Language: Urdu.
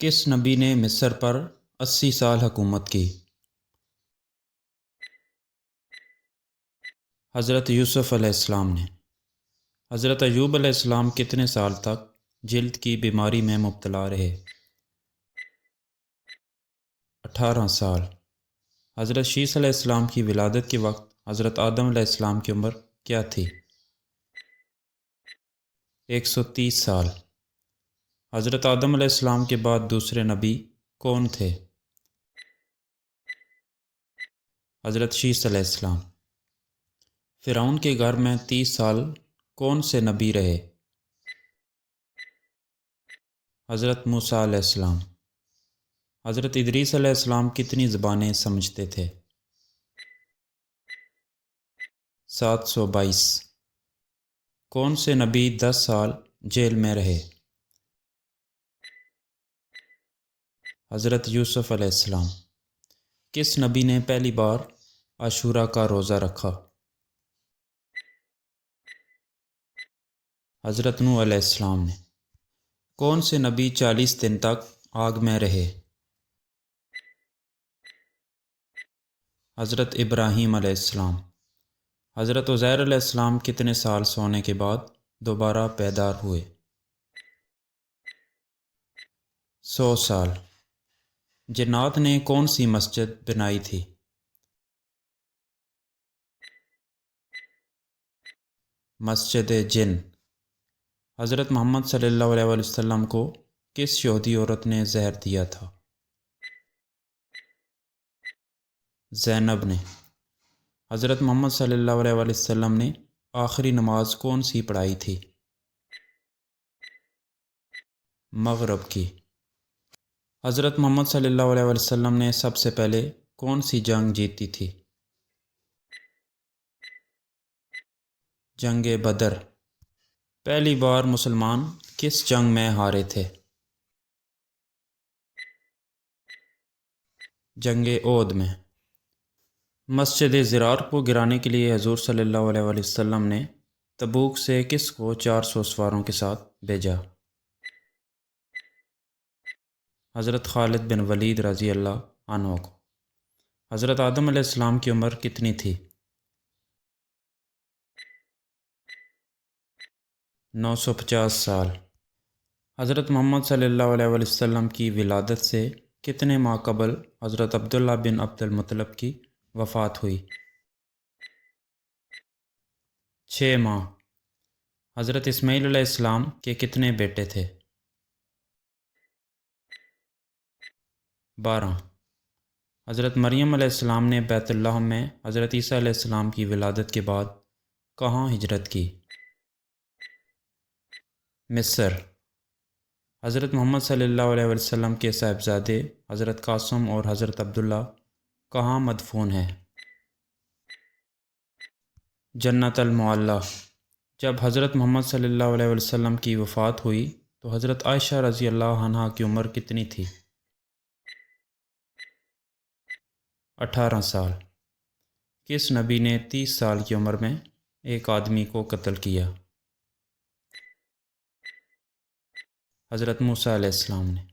کس نبی نے مصر پر 80 سال حکومت کی؟ حضرت یوسف علیہ السلام نے۔ حضرت ایوب علیہ السلام کتنے سال تک جلد کی بیماری میں مبتلا رہے؟ 18 سال۔ حضرت شیس علیہ السلام کی ولادت کے وقت حضرت آدم علیہ السلام کی عمر کیا تھی؟ 130 سال۔ حضرت آدم علیہ السلام کے بعد دوسرے نبی کون تھے؟ حضرت شیس علیہ السلام۔ فرعون کے گھر میں 30 سال کون سے نبی رہے؟ حضرت موسیٰ علیہ السلام۔ حضرت ادریس علیہ السلام کتنی زبانیں سمجھتے تھے؟ 722۔ کون سے نبی 10 سال جیل میں رہے؟ حضرت یوسف علیہ السلام۔ کس نبی نے پہلی بار عاشوراء کا روزہ رکھا؟ حضرت نوح علیہ السلام نے۔ کون سے نبی 40 دن تک آگ میں رہے؟ حضرت ابراہیم علیہ السلام۔ حضرت عزیر علیہ السلام کتنے سال سونے کے بعد دوبارہ بیدار ہوئے؟ 100 سال۔ جنات نے کون سی مسجد بنائی تھی؟ مسجد جن۔ حضرت محمد صلی اللہ علیہ وسلم کو کس یہودی عورت نے زہر دیا تھا؟ زینب نے۔ حضرت محمد صلی اللہ علیہ وسلم نے آخری نماز کون سی پڑھائی تھی؟ مغرب کی۔ حضرت محمد صلی اللہ علیہ وسلم نے سب سے پہلے کون سی جنگ جیتی تھی؟ جنگ بدر۔ پہلی بار مسلمان کس جنگ میں ہارے تھے؟ جنگ احد میں۔ مسجد ضرار کو گرانے کے لیے حضور صلی اللہ علیہ وسلم نے تبوک سے کس کو 400 سواروں کے ساتھ بھیجا؟ حضرت خالد بن ولید رضی اللہ عنہ کو۔ حضرت آدم علیہ السلام کی عمر کتنی تھی؟ 950 سال۔ حضرت محمد صلی اللہ علیہ وسلم کی ولادت سے کتنے ماہ قبل حضرت عبداللہ بن عبد المطلب کی وفات ہوئی؟ 6 ماہ۔ حضرت اسماعیل علیہ السلام کے کتنے بیٹے تھے؟ 12۔ حضرت مریم علیہ السلام نے بیت اللہ میں حضرت عیسیٰ علیہ السلام کی ولادت کے بعد کہاں ہجرت کی؟ مصر۔ حضرت محمد صلی اللہ علیہ وسلم کے صاحبزادے حضرت قاسم اور حضرت عبداللہ کہاں مدفون ہیں؟ جنت المعلیٰ۔ جب حضرت محمد صلی اللہ علیہ وسلم کی وفات ہوئی تو حضرت عائشہ رضی اللہ عنہا کی عمر کتنی تھی؟ 18 سال۔ کس نبی نے 30 سال کی عمر میں ایک آدمی کو قتل کیا؟ حضرت موسیٰ علیہ السلام نے۔